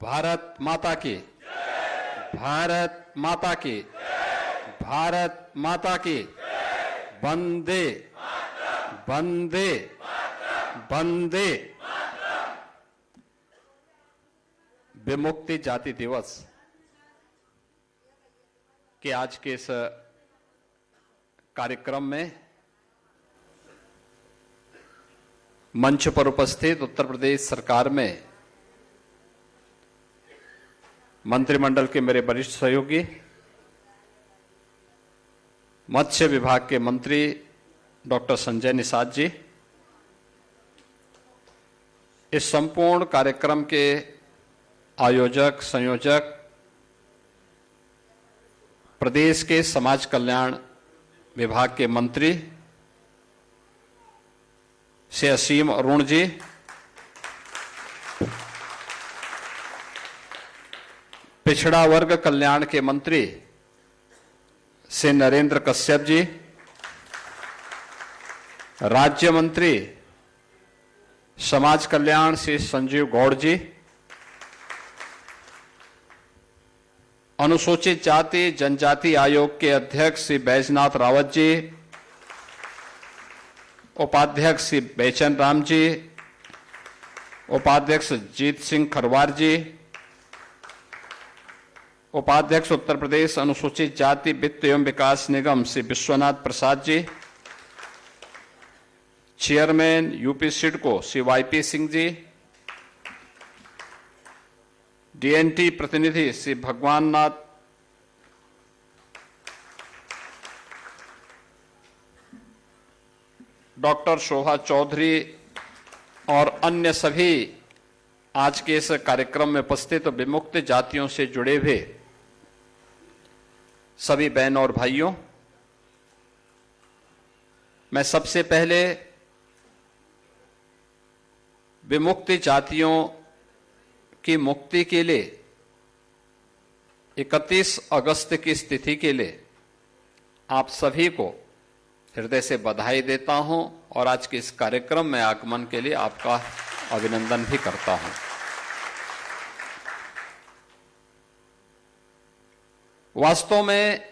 भारत माता की, भारत माता की, भारत माता की, वंदे वंदे वंदे। विमुक्ति जाति दिवस के आज के इस कार्यक्रम में मंच पर उपस्थित उत्तर प्रदेश सरकार में मंत्रिमंडल के मेरे वरिष्ठ सहयोगी, मत्स्य विभाग के मंत्री डॉक्टर संजय निषाद जी, इस संपूर्ण कार्यक्रम के आयोजक संयोजक, प्रदेश के समाज कल्याण विभाग के मंत्री श्री असीम अरुण जी, पिछड़ा वर्ग कल्याण के मंत्री श्री नरेंद्र कश्यप जी, राज्य मंत्री समाज कल्याण श्री संजीव गौड़ जी, अनुसूचित जाति जनजाति आयोग के अध्यक्ष श्री बैजनाथ रावत जी, उपाध्यक्ष श्री बेचन राम जी, उपाध्यक्ष जीत सिंह खरवार जी, उपाध्यक्ष उत्तर प्रदेश अनुसूचित जाति वित्त एवं विकास निगम श्री विश्वनाथ प्रसाद जी, चेयरमैन यूपी सिडको श्री वाईपी सिंह जी, डीएनटी प्रतिनिधि श्री भगवान नाथ, डॉक्टर शोभा चौधरी और अन्य सभी आज के इस कार्यक्रम में उपस्थित विमुक्त जातियों से जुड़े हुए सभी बहनों और भाइयों, मैं सबसे पहले विमुक्त जातियों की मुक्ति के लिए 31 अगस्त की स्थिति के लिए आप सभी को हृदय से बधाई देता हूं और आज के इस कार्यक्रम में आगमन के लिए आपका अभिनंदन भी करता हूं। वास्तव में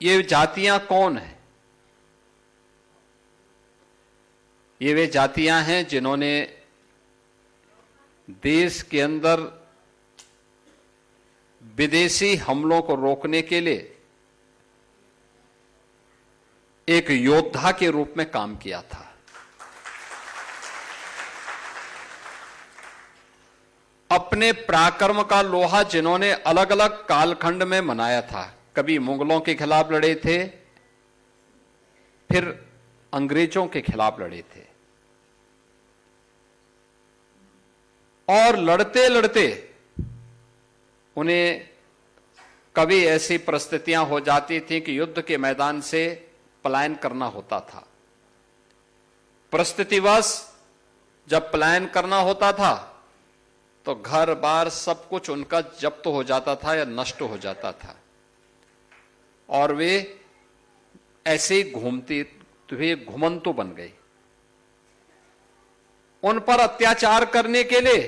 ये जातियां कौन हैं? ये वे जातियां हैं जिन्होंने देश के अंदर विदेशी हमलों को रोकने के लिए एक योद्धा के रूप में काम किया था। अपने पराक्रम का लोहा जिन्होंने अलग अलग कालखंड में मनाया था, कभी मुगलों के खिलाफ लड़े थे, फिर अंग्रेजों के खिलाफ लड़े थे, और लड़ते लड़ते उन्हें कभी ऐसी परिस्थितियां हो जाती थी कि युद्ध के मैदान से पलायन करना होता था। परिस्थितिवश जब पलायन करना होता था तो घर बार सब कुछ उनका जब्त हो जाता था या नष्ट हो जाता था, और वे ऐसे घूमती हुए घुमंतु बन गए। उन पर अत्याचार करने के लिए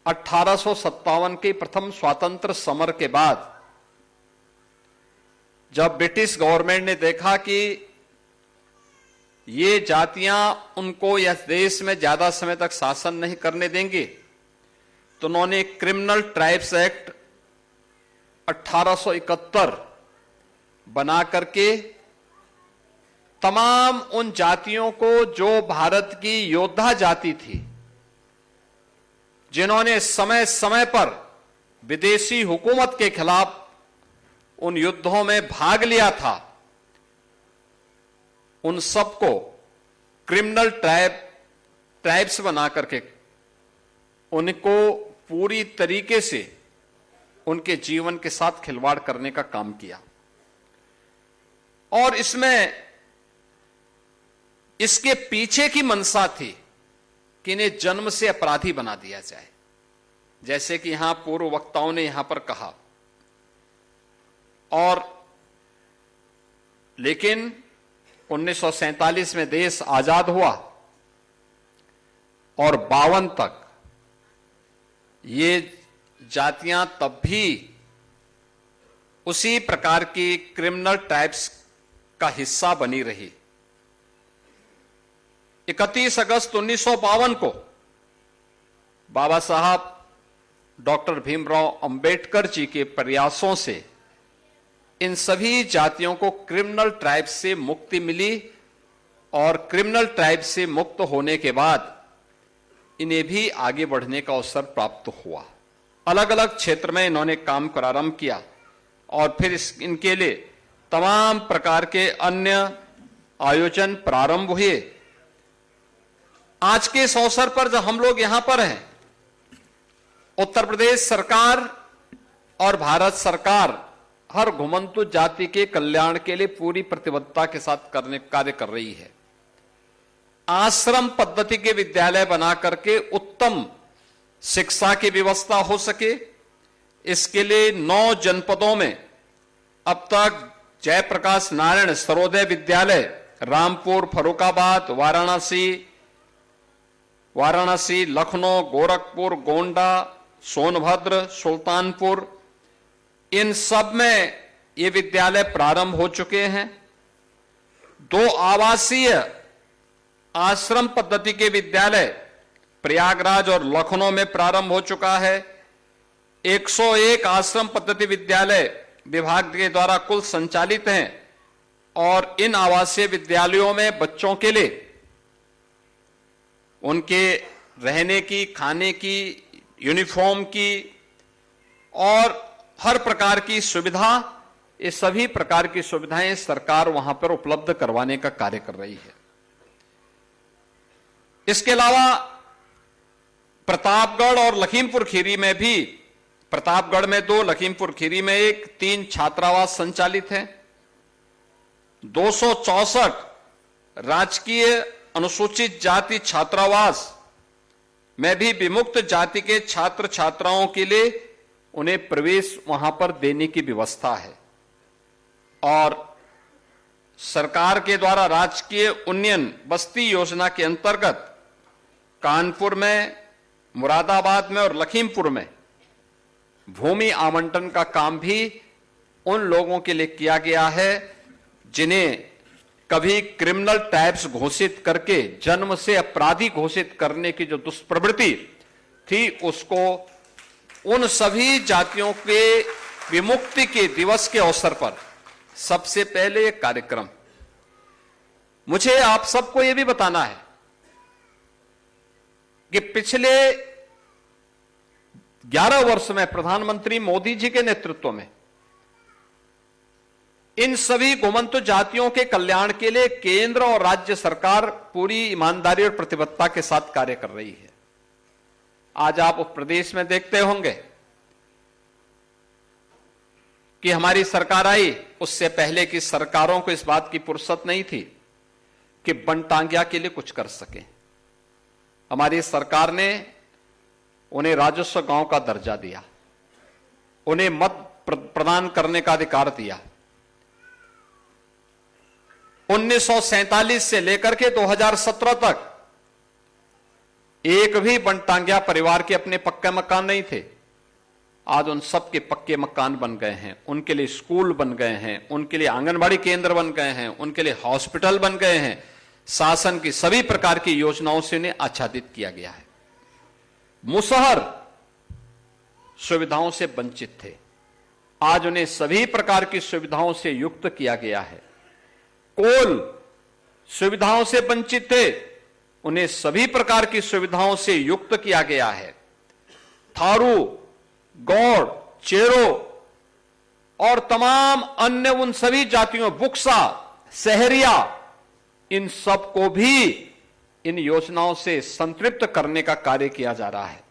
1857 के प्रथम स्वातंत्र समर के बाद जब ब्रिटिश गवर्नमेंट ने देखा कि ये जातियां उनको इस देश में ज्यादा समय तक शासन नहीं करने देंगे, तो उन्होंने क्रिमिनल ट्राइब्स एक्ट 1871 बना करके तमाम उन जातियों को जो भारत की योद्धा जाति थी, जिन्होंने समय समय पर विदेशी हुकूमत के खिलाफ उन युद्धों में भाग लिया था, उन सबको क्रिमिनल ट्राइब्स बना करके उनको पूरी तरीके से उनके जीवन के साथ खिलवाड़ करने का काम किया। और इसके पीछे की मंशा थी कि इन्हें जन्म से अपराधी बना दिया जाए, जैसे कि यहां पूर्व वक्ताओं ने यहां पर कहा। और लेकिन 1947 में देश आजाद हुआ और 52 तक ये जातियां तब भी उसी प्रकार की क्रिमिनल टाइप्स का हिस्सा बनी रही। 31 अगस्त 1952 को बाबा साहब डॉक्टर भीमराव अंबेडकर जी के प्रयासों से इन सभी जातियों को क्रिमिनल ट्राइब से मुक्ति मिली और क्रिमिनल ट्राइब से मुक्त होने के बाद इन्हें भी आगे बढ़ने का अवसर प्राप्त हुआ। अलग अलग क्षेत्र में इन्होंने काम प्रारंभ किया और फिर इनके लिए तमाम प्रकार के अन्य आयोजन प्रारंभ हुए। आज के इस अवसर पर जब हम लोग यहां पर हैं, उत्तर प्रदेश सरकार और भारत सरकार हर घुमंतु जाति के कल्याण के लिए पूरी प्रतिबद्धता के साथ कार्य कर रही है। आश्रम पद्धति के विद्यालय बना करके उत्तम शिक्षा की व्यवस्था हो सके, इसके लिए 9 जनपदों में अब तक जयप्रकाश नारायण सर्वोदय विद्यालय रामपुर, फर्रुखाबाद, वाराणसी, लखनऊ, गोरखपुर, गोंडा, सोनभद्र, सुल्तानपुर, इन सब में ये विद्यालय प्रारंभ हो चुके हैं। 2 आवासीय आश्रम पद्धति के विद्यालय प्रयागराज और लखनऊ में प्रारंभ हो चुका है। 101 आश्रम पद्धति विद्यालय विभाग के द्वारा कुल संचालित हैं और इन आवासीय विद्यालयों में बच्चों के लिए उनके रहने की, खाने की, यूनिफॉर्म की और हर प्रकार की सुविधा, ये सभी प्रकार की सुविधाएं सरकार वहां पर उपलब्ध करवाने का कार्य कर रही है। इसके अलावा प्रतापगढ़ और लखीमपुर खीरी में भी, प्रतापगढ़ में 2, लखीमपुर खीरी में 1, 3 छात्रावास संचालित हैं। 264 राजकीय अनुसूचित जाति छात्रावास में भी विमुक्त जाति के छात्र छात्राओं के लिए उन्हें प्रवेश वहां पर देने की व्यवस्था है। और सरकार के द्वारा राजकीय उन्नयन बस्ती योजना के अंतर्गत कानपुर में, मुरादाबाद में और लखीमपुर में भूमि आवंटन का काम भी उन लोगों के लिए किया गया है जिन्हें कभी क्रिमिनल टाइप्स घोषित करके जन्म से अपराधी घोषित करने की जो दुष्प्रवृत्ति थी, उसको उन सभी जातियों के विमुक्ति के दिवस के अवसर पर सबसे पहले एक कार्यक्रम, मुझे आप सबको यह भी बताना है कि पिछले 11 वर्ष में प्रधानमंत्री मोदी जी के नेतृत्व में इन सभी घुमंतु जातियों के कल्याण के लिए केंद्र और राज्य सरकार पूरी ईमानदारी और प्रतिबद्धता के साथ कार्य कर रही है। आज आप उस प्रदेश में देखते होंगे कि हमारी सरकार आई, उससे पहले की सरकारों को इस बात की फुर्सत नहीं थी कि बनटांगिया के लिए कुछ कर सके। हमारी सरकार ने उन्हें राजस्व गांव का दर्जा दिया, उन्हें मत प्रदान करने का अधिकार दिया। 1947 से लेकर के 2017 तक एक भी बनटांगिया परिवार के अपने पक्के मकान नहीं थे। आज उन सब के पक्के मकान बन गए हैं, उनके लिए स्कूल बन गए हैं, उनके लिए आंगनबाड़ी केंद्र बन गए हैं, उनके लिए हॉस्पिटल बन गए हैं। शासन की सभी प्रकार की योजनाओं से उन्हें आच्छादित किया गया है। मुसहर सुविधाओं से वंचित थे, आज उन्हें सभी प्रकार की सुविधाओं से युक्त किया गया है। कोल सुविधाओं से वंचित थे, उन्हें सभी प्रकार की सुविधाओं से युक्त किया गया है। थारू, गौड़, चेरो और तमाम अन्य उन सभी जातियों, बुक्सा, सहरिया, इन सब को भी इन योजनाओं से संतृप्त करने का कार्य किया जा रहा है।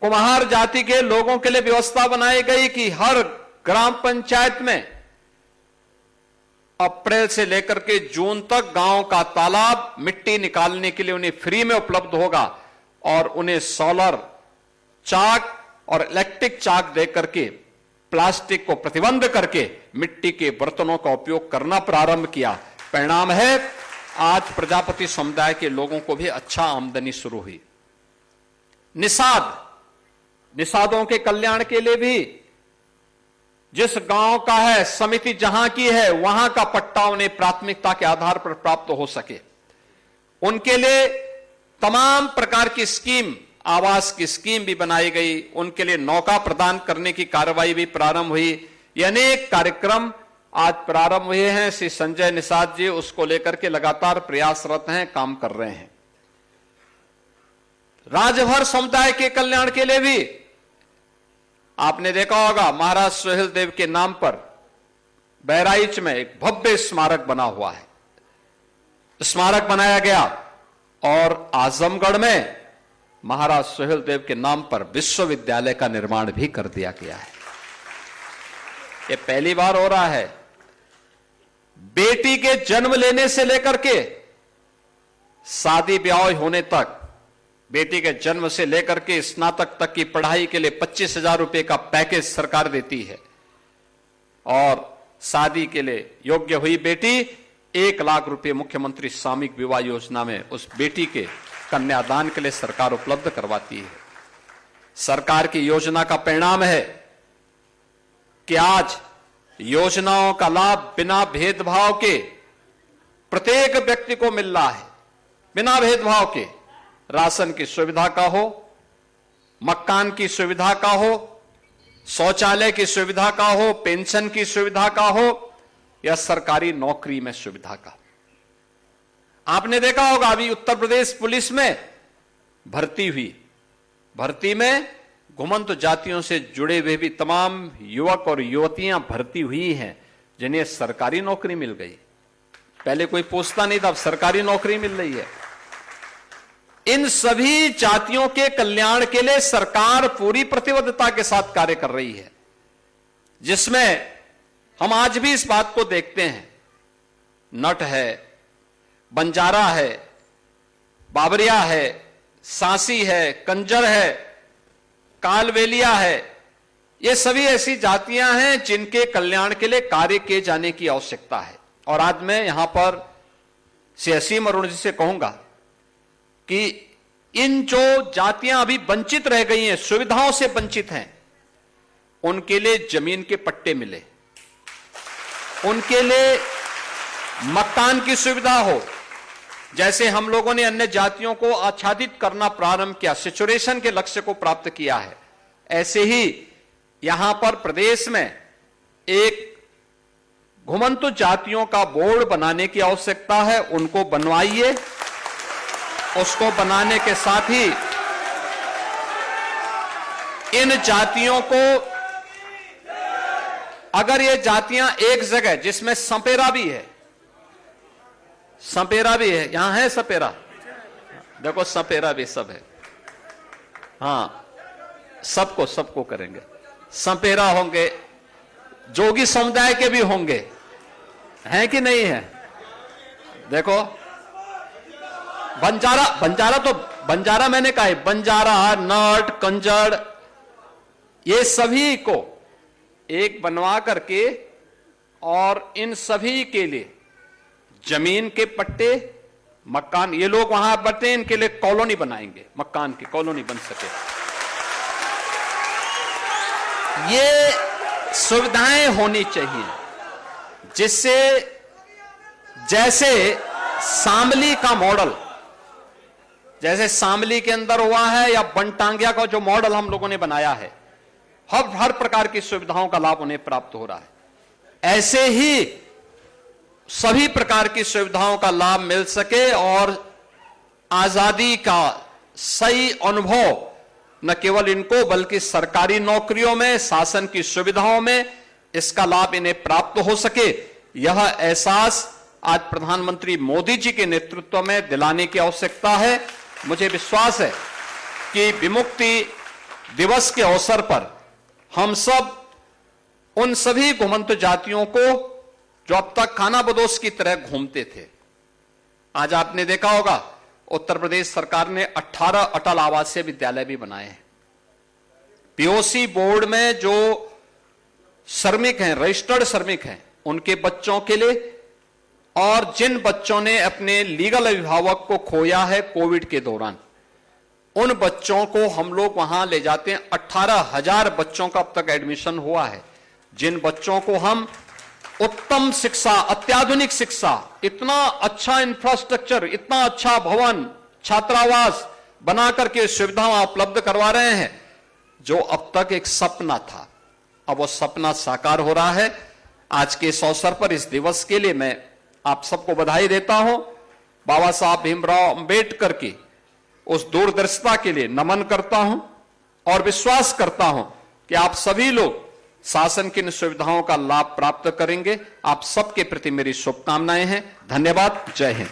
कुम्हार जाति के लोगों के लिए व्यवस्था बनाई गई कि हर ग्राम पंचायत में अप्रैल से लेकर के जून तक गांव का तालाब मिट्टी निकालने के लिए उन्हें फ्री में उपलब्ध होगा और उन्हें सोलर चाक और इलेक्ट्रिक चाक देकर के प्लास्टिक को प्रतिबंध करके मिट्टी के बर्तनों का उपयोग करना प्रारंभ किया। परिणाम है आज प्रजापति समुदाय के लोगों को भी अच्छा आमदनी शुरू हुई। निषादों के कल्याण के लिए भी जिस गांव का है, समिति जहां की है, वहां का पट्टा उन्हें प्राथमिकता के आधार पर प्राप्त हो सके, उनके लिए तमाम प्रकार की स्कीम, आवास की स्कीम भी बनाई गई, उनके लिए नौका प्रदान करने की कार्रवाई भी प्रारंभ हुई। ये अनेक कार्यक्रम आज प्रारंभ हुए हैं। श्री संजय निषाद जी उसको लेकर के लगातार प्रयासरत हैं, काम कर रहे हैं। राजभर समुदाय के कल्याण के लिए भी आपने देखा होगा, महाराज सुहेल देव के नाम पर बहराइच में एक भव्य स्मारक बना हुआ है, स्मारक बनाया गया, और आजमगढ़ में महाराज सुहेल देव के नाम पर विश्वविद्यालय का निर्माण भी कर दिया गया है। यह पहली बार हो रहा है। बेटी के जन्म लेने से लेकर के शादी ब्याह होने तक, बेटी के जन्म से लेकर के स्नातक तक की पढ़ाई के लिए 25,000 रुपए का पैकेज सरकार देती है, और शादी के लिए योग्य हुई बेटी 1 लाख रुपए मुख्यमंत्री सामूहिक विवाह योजना में उस बेटी के कन्यादान के लिए सरकार उपलब्ध करवाती है। सरकार की योजना का परिणाम है कि आज योजनाओं का लाभ बिना भेदभाव के प्रत्येक व्यक्ति को मिल रहा है, बिना भेदभाव के। राशन की सुविधा का हो, मकान की सुविधा का हो, शौचालय की सुविधा का हो, पेंशन की सुविधा का हो, या सरकारी नौकरी में सुविधा का। आपने देखा होगा अभी उत्तर प्रदेश पुलिस में भर्ती हुई, भर्ती में घुमंत जातियों से जुड़े हुए भी तमाम युवक और युवतियां भर्ती हुई हैं, जिन्हें सरकारी नौकरी मिल गई। पहले कोई पूछता नहीं था, अब सरकारी नौकरी मिल रही है। इन सभी जातियों के कल्याण के लिए सरकार पूरी प्रतिबद्धता के साथ कार्य कर रही है, जिसमें हम आज भी इस बात को देखते हैं। नट है, बंजारा है, बाबरिया है, सांसी है, कंजर है, कालवेलिया है, ये सभी ऐसी जातियां हैं जिनके कल्याण के लिए कार्य किए जाने की आवश्यकता है। और आज मैं यहां पर श्री असीम अरुण जी से कहूंगा कि इन जो जातियां अभी वंचित रह गई हैं, सुविधाओं से वंचित हैं, उनके लिए जमीन के पट्टे मिले, उनके लिए मकान की सुविधा हो। जैसे हम लोगों ने अन्य जातियों को आच्छादित करना प्रारंभ किया, सेचुरेशन के लक्ष्य को प्राप्त किया है, ऐसे ही यहां पर प्रदेश में एक घुमंतु जातियों का बोर्ड बनाने की आवश्यकता है। उनको बनवाइए। उसको बनाने के साथ ही इन जातियों को, अगर ये जातियां एक जगह, जिसमें सपेरा भी है, सपेरा भी है, यहां है सपेरा, देखो सपेरा भी सब है, हां, सबको करेंगे। सपेरा होंगे, जोगी समुदाय के भी होंगे, हैं कि नहीं है? देखो बंजारा मैंने कहा है, बंजारा, नट, कंजड़, ये सभी को एक बनवा करके, और इन सभी के लिए जमीन के पट्टे, मकान, ये लोग वहां बैठे, इनके लिए कॉलोनी बनाएंगे, मकान की कॉलोनी बन सके। ये सुविधाएं होनी चाहिए, जिससे जैसे शामली का मॉडल, जैसे शामली के अंदर हुआ है, या बनटांगिया का जो मॉडल हम लोगों ने बनाया है, हर प्रकार की सुविधाओं का लाभ उन्हें प्राप्त हो रहा है। ऐसे ही सभी प्रकार की सुविधाओं का लाभ मिल सके, और आजादी का सही अनुभव न केवल इनको, बल्कि सरकारी नौकरियों में, शासन की सुविधाओं में इसका लाभ इन्हें प्राप्त हो सके, यह एहसास आज प्रधानमंत्री मोदी जी के नेतृत्व में दिलाने की आवश्यकता है। मुझे विश्वास है कि विमुक्ति दिवस के अवसर पर हम सब उन सभी घुमंत जातियों को, जो अब तक खानाबदोश की तरह घूमते थे, आज आपने देखा होगा उत्तर प्रदेश सरकार ने 18 अटल आवासीय विद्यालय भी बनाए हैं। पीओसी बोर्ड में जो श्रमिक हैं, रजिस्टर्ड श्रमिक हैं, उनके बच्चों के लिए और जिन बच्चों ने अपने लीगल अभिभावक को खोया है कोविड के दौरान, उन बच्चों को हम लोग वहां ले जाते हैं। 18,000 बच्चों का अब तक एडमिशन हुआ है, जिन बच्चों को हम उत्तम शिक्षा, अत्याधुनिक शिक्षा, इतना अच्छा इंफ्रास्ट्रक्चर, इतना अच्छा भवन, छात्रावास बना करके सुविधाएं उपलब्ध करवा रहे हैं। जो अब तक एक सपना था, अब वो सपना साकार हो रहा है। आज के इस अवसर पर, इस दिवस के लिए मैं आप सबको बधाई देता हूं। बाबा साहब भीमराव अंबेडकर की उस दूरदर्शिता के लिए नमन करता हूं और विश्वास करता हूं कि आप सभी लोग शासन की इन सुविधाओं का लाभ प्राप्त करेंगे। आप सबके प्रति मेरी शुभकामनाएं हैं। धन्यवाद। जय हिंद।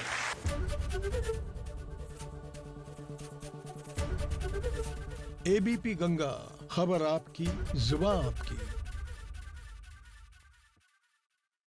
एबीपी गंगा, खबर आपकी, जुबान आपकी।